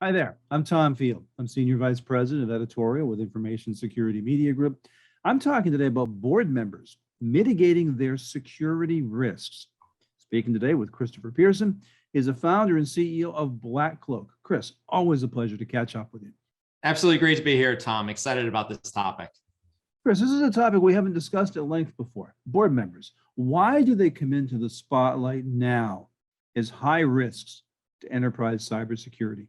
Hi there, I'm Tom Field. I'm Senior Vice President of Editorial with Information Security Media Group. I'm talking today about board members mitigating their security risks. Speaking today with Christopher Pierson, is a founder and CEO of BlackCloak. Chris, always a pleasure to catch up with you. Absolutely great to be here, Tom. Excited about this topic. Chris, this is a topic we haven't discussed at length before. Board members, why do they come into the spotlight now as high risks to enterprise cybersecurity?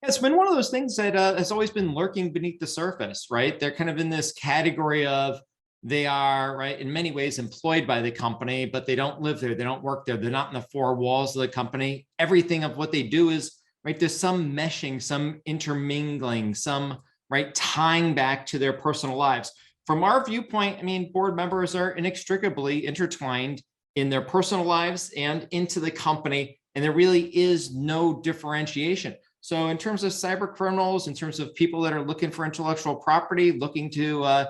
It's been one of those things that has always been lurking beneath the surface, right? They're kind of in this category of they are, right, in many ways employed by the company, but they don't live there. They don't work there. They're not in the four walls of the company. Everything of what they do is, right, there's some meshing, some intermingling, some, right, tying back to their personal lives. From our viewpoint, I mean, board members are inextricably intertwined in their personal lives and into the company, and there really is no differentiation. So in terms of cyber criminals, in terms of people that are looking for intellectual property, looking to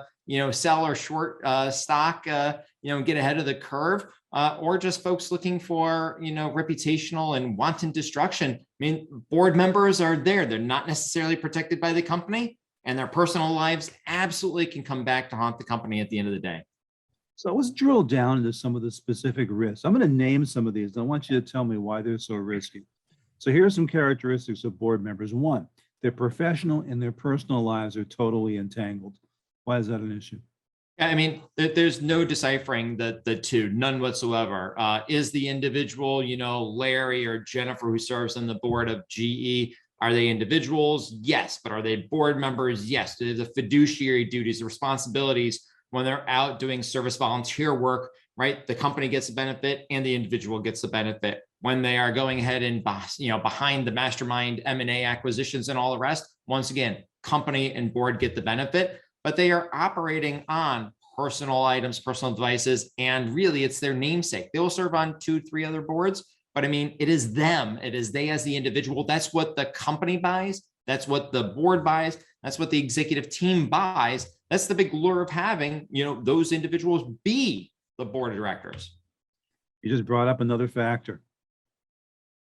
sell or short stock, get ahead of the curve, or just folks looking for reputational and wanton destruction. I mean, board members are there. They're not necessarily protected by the company, and their personal lives absolutely can come back to haunt the company at the end of the day. So let's drill down into some of the specific risks. I'm going to name some of these. I want you to tell me why they're so risky. So here are some characteristics of board members. One, their professional and their personal lives are totally entangled. Why is that an issue? I mean, there's no deciphering the two, none whatsoever. Is the individual, Larry or Jennifer, who serves on the board of GE, are they individuals? Yes. But are they board members? Yes. Do they have the fiduciary duties, the responsibilities when they're out doing service volunteer work, right? The company gets the benefit and the individual gets the benefit. When they are going ahead and, behind the mastermind M&A acquisitions and all the rest, once again, company and board get the benefit, but they are operating on personal items, personal devices, and really it's their namesake. They will serve on 2-3 other boards, but I mean, it is them. It is they as the individual. That's what the company buys. That's what the board buys. That's what the executive team buys. That's the big lure of having, those individuals be the board of directors. You just brought up another factor.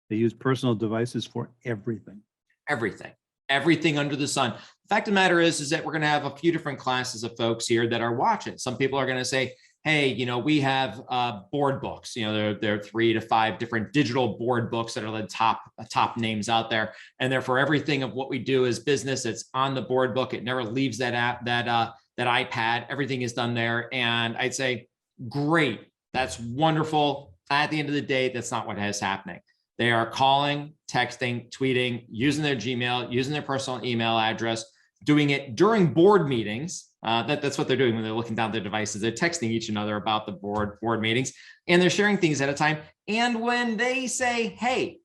They use personal devices for everything. Everything under the sun. The fact of the matter is that we're going to have a few different classes of folks here that are watching. Some people are going to say, hey, we have board books. There are 3 to 5 different digital board books that are the top names out there. And therefore, everything of what we do as business, it's on the board book. It never leaves that app, that iPad. Everything is done there. And I'd say, great. That's wonderful. At the end of the day, that's not what is happening. They are calling, texting, tweeting, using their Gmail, using their personal email address, doing it during board meetings. That's what they're doing when they're looking down their devices. They're texting each another about the board meetings, and they're sharing things at a time. And when they say, hey,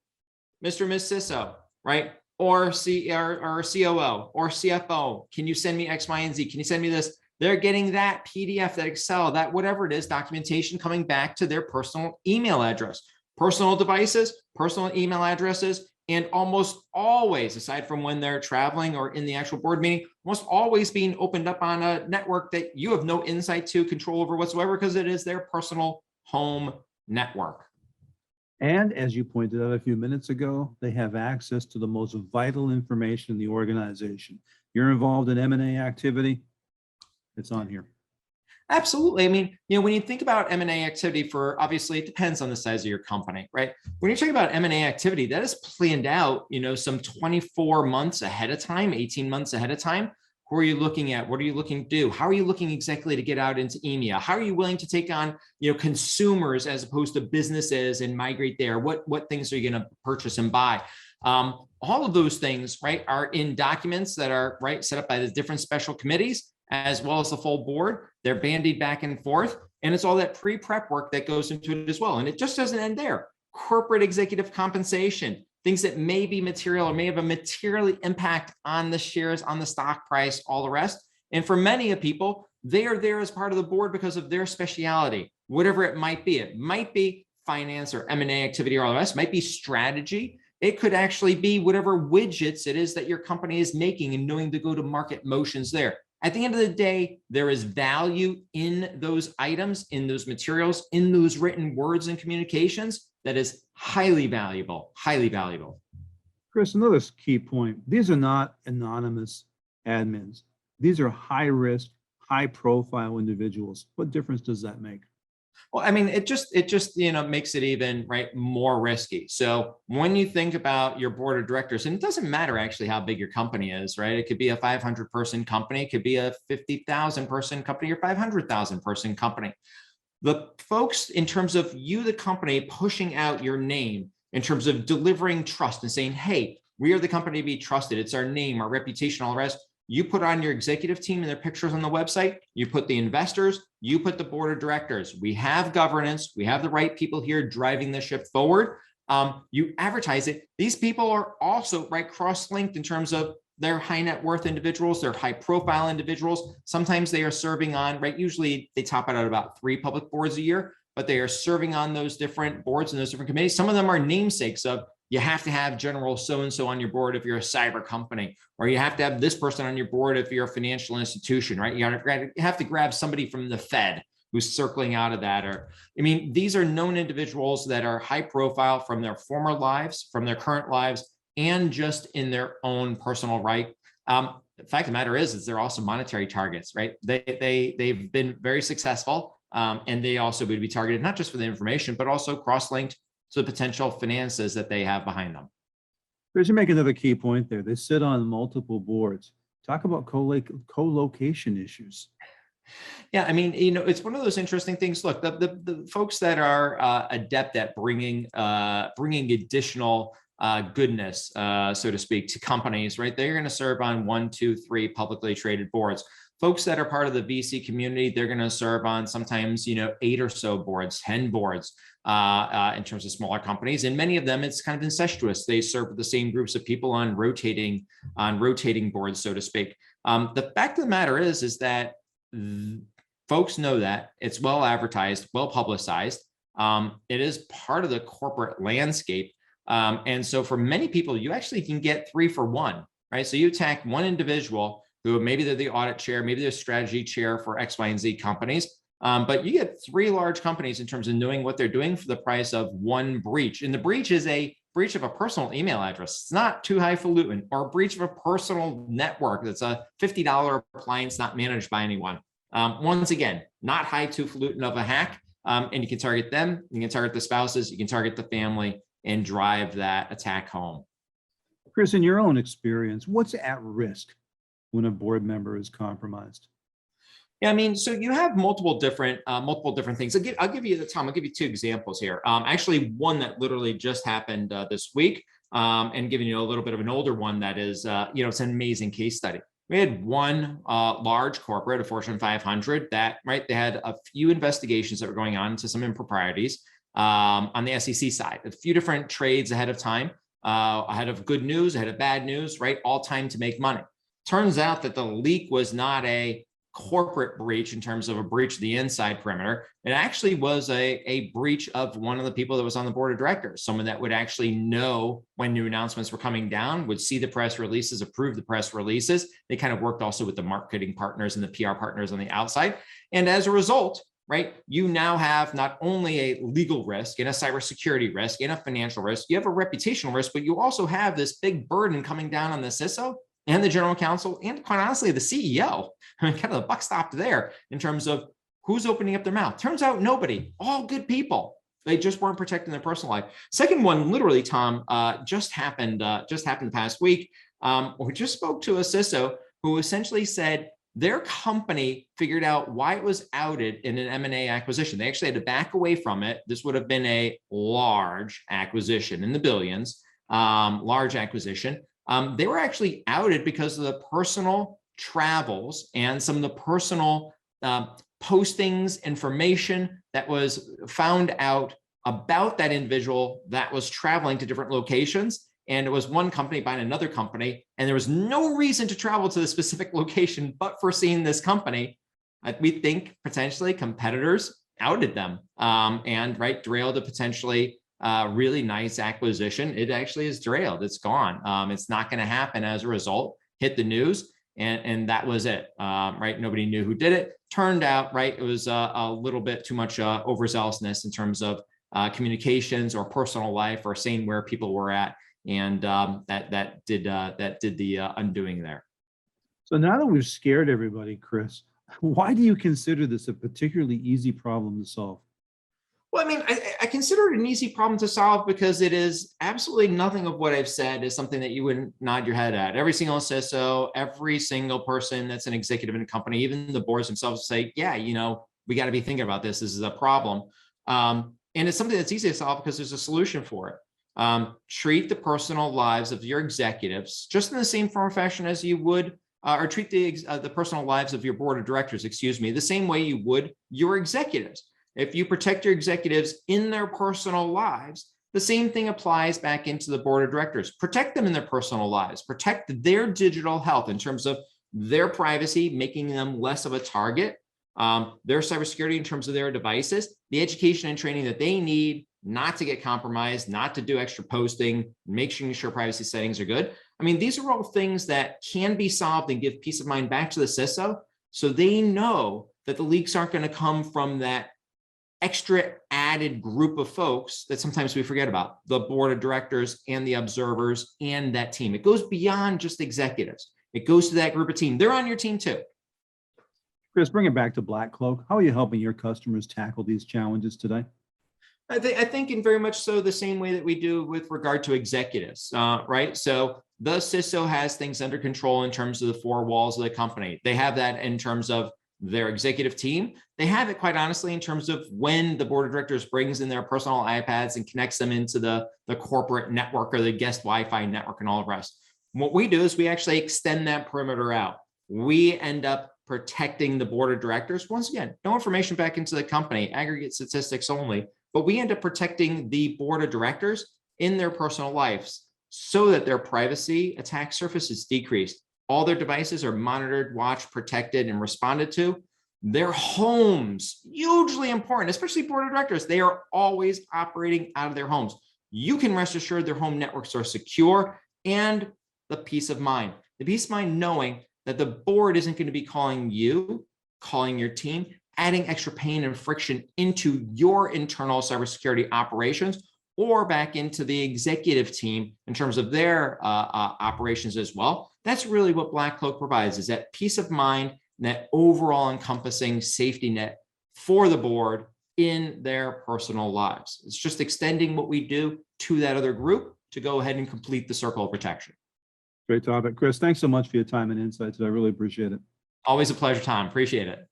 Mr. Ms. CISO, right? Or COO or CFO, can you send me X, Y, and Z? Can you send me this? They're getting that PDF, that Excel, that whatever it is, documentation coming back to their personal email address. Personal devices, personal email addresses, and almost always, aside from when they're traveling or in the actual board meeting, almost always being opened up on a network that you have no insight to, control over whatsoever, because it is their personal home network. And as you pointed out a few minutes ago, they have access to the most vital information in the organization. You're involved in M&A activity, it's on here. Absolutely. I mean, when you think about M&A activity obviously it depends on the size of your company, right? When you're talking about M&A activity, that is planned out, some 24 months ahead of time, 18 months ahead of time. Who are you looking at? What are you looking to do? How are you looking exactly to get out into EMEA? How are you willing to take on, consumers as opposed to businesses and migrate there? What things are you going to purchase and buy? All of those things, right, are in documents that are, right, set up by the different special committees, as well as the full board. They're bandied back and forth. And it's all that pre-prep work that goes into it as well. And it just doesn't end there. Corporate executive compensation, things that may be material or may have a materially impact on the shares, on the stock price, all the rest. And for many of people, they are there as part of the board because of their speciality, whatever it might be. It might be finance or M&A activity or all the rest. It might be strategy. It could actually be whatever widgets it is that your company is making and knowing the go-to-market motions there. At the end of the day, there is value in those items, in those materials, in those written words and communications that is highly valuable, highly valuable. Chris, another key point. These are not anonymous admins. These are high risk, high profile individuals. What difference does that make? Well, I mean, it just makes it even more risky. So when you think about your board of directors, and it doesn't matter actually how big your company is, right? It could be a 500-person company, it could be a 50,000-person company or 500,000-person company. The folks in terms of you, the company, pushing out your name in terms of delivering trust and saying, hey, we are the company to be trusted. It's our name, our reputation, all the rest. You put on your executive team and their pictures on the website, you put the investors, you put the board of directors. We have governance. We have the right people here driving the ship forward. You advertise it. These people are also cross-linked in terms of they're high net worth individuals, they're high profile individuals. Sometimes they are serving on, usually they top out at about 3 public boards a year, but they are serving on those different boards and those different committees. Some of them are namesakes of, you have to have General so-and-so on your board if you're a cyber company, or you have to have this person on your board if you're a financial institution, right? You have to grab somebody from the Fed who's circling out of that. Or, I mean, these are known individuals that are high profile from their former lives, from their current lives, and just in their own personal right. The fact of the matter is they're also monetary targets, right? They've been very successful, and they also would be targeted not just for the information, but also cross-linked to the potential finances that they have behind them. Chris, you make another key point there. They sit on multiple boards. Talk about co-location issues. Yeah, I mean, it's one of those interesting things. Look, the folks that are adept at bringing additional goodness, so to speak, to companies, right? They're going to serve on 1, 2, 3 publicly traded boards. Folks that are part of the VC community, they're going to serve on sometimes, 8 or so boards, 10 boards in terms of smaller companies. And many of them, it's kind of incestuous. They serve with the same groups of people on rotating boards, so to speak. The fact of the matter is that folks know that it's well advertised, well publicized. It is part of the corporate landscape. And so for many people, you actually can get 3 for 1, right? So you attack one individual who maybe they're the audit chair, maybe they're strategy chair for X, Y, and Z companies. But you get 3 large companies in terms of knowing what they're doing for the price of 1 breach. And the breach is a breach of a personal email address. It's not too highfalutin, or a breach of a personal network. That's a $50 appliance not managed by anyone. Once again, not highfalutin of a hack. And you can target them, you can target the spouses, you can target the family, and drive that attack home. Chris, in your own experience, what's at risk when a board member is compromised? Yeah, I mean, so you have multiple different things. I'll give you 2 examples here. Actually, one that literally just happened this week, and giving you a little bit of an older one that is, it's an amazing case study. We had one large corporate, a Fortune 500, that they had a few investigations that were going on into some improprieties on the SEC side, a few different trades ahead of time, ahead of good news, ahead of bad news, all timed to make money. Turns out that the leak was not a corporate breach in terms of a breach of the inside perimeter. It actually was a breach of one of the people that was on the board of directors, someone that would actually know when new announcements were coming down, would see the press releases, approve the press releases. They kind of worked also with the marketing partners and the PR partners on the outside. And as a result, you now have not only a legal risk and a cybersecurity risk and a financial risk, you have a reputational risk, but you also have this big burden coming down on the CISO and the general counsel, and quite honestly, the CEO. I mean, kind of the buck stopped there in terms of who's opening up their mouth. Turns out nobody, all good people. They just weren't protecting their personal life. Second one, literally, Tom, just happened the past week. We just spoke to a CISO who essentially said their company figured out why it was outed in an M&A acquisition. They actually had to back away from it. This would have been a large acquisition in the billions, large acquisition. They were actually outed because of the personal travels and some of the personal postings, information that was found out about that individual that was traveling to different locations. And it was one company buying another company, and there was no reason to travel to the specific location but for seeing this company. We think potentially competitors outed them and derailed a potentially really nice acquisition. It actually is derailed. It's gone. It's not going to happen as a result. Hit the news, and that was it. Nobody knew who did it. Turned out, it was a little bit too much overzealousness in terms of communications or personal life or saying where people were at. And that did the undoing there. So now that we've scared everybody, Chris, why do you consider this a particularly easy problem to solve? Well, I mean, I consider it an easy problem to solve because it is absolutely nothing of what I've said is something that you would nod your head at. Every single CISO, every single person that's an executive in a company, even the boards themselves say, yeah, we got to be thinking about this. This is a problem. And it's something that's easy to solve because there's a solution for it. Treat the personal lives of your executives just in the same form or fashion as you would, or treat the personal lives of your board of directors, the same way you would your executives. If you protect your executives in their personal lives, the same thing applies back into the board of directors. Protect them in their personal lives, protect their digital health in terms of their privacy, making them less of a target, their cybersecurity in terms of their devices, the education and training that they need not to get compromised, not to do extra posting, making sure privacy settings are good. I mean, these are all things that can be solved and give peace of mind back to the CISO so they know that the leaks aren't going to come from that extra added group of folks that sometimes we forget about, the board of directors and the observers and that team. It goes beyond just executives. It goes to that group of team. They're on your team too. Chris, bring it back to BlackCloak. How are you helping your customers tackle these challenges today? I think in very much so the same way that we do with regard to executives, right? So the CISO has things under control in terms of the four walls of the company. They have that in terms of their executive team. They have it quite honestly in terms of when the board of directors brings in their personal iPads and connects them into the corporate network or the guest Wi-Fi network and all the rest. What we do is we actually extend that perimeter out. We end up protecting the board of directors. Once again, no information back into the company, aggregate statistics only, but we end up protecting the board of directors in their personal lives so that their privacy attack surface is decreased. All their devices are monitored, watched, protected, and responded to. Their homes, hugely important, especially board of directors. They are always operating out of their homes. You can rest assured their home networks are secure and the peace of mind. The peace of mind knowing that the board isn't going to be calling you, calling your team, adding extra pain and friction into your internal cybersecurity operations or back into the executive team in terms of their operations as well. That's really what BlackCloak provides, is that peace of mind and that overall encompassing safety net for the board in their personal lives. It's just extending what we do to that other group to go ahead and complete the circle of protection. Great topic. Chris, thanks so much for your time and insights. I really appreciate it. Always a pleasure, Tom. Appreciate it.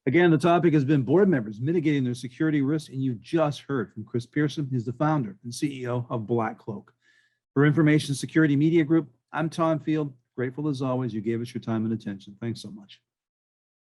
Again, the topic has been board members mitigating their security risks, and you just heard from Chris Pierson. He's the founder and CEO of BlackCloak. For Information Security Media Group, I'm Tom Field. Grateful as always you gave us your time and attention. Thanks so much.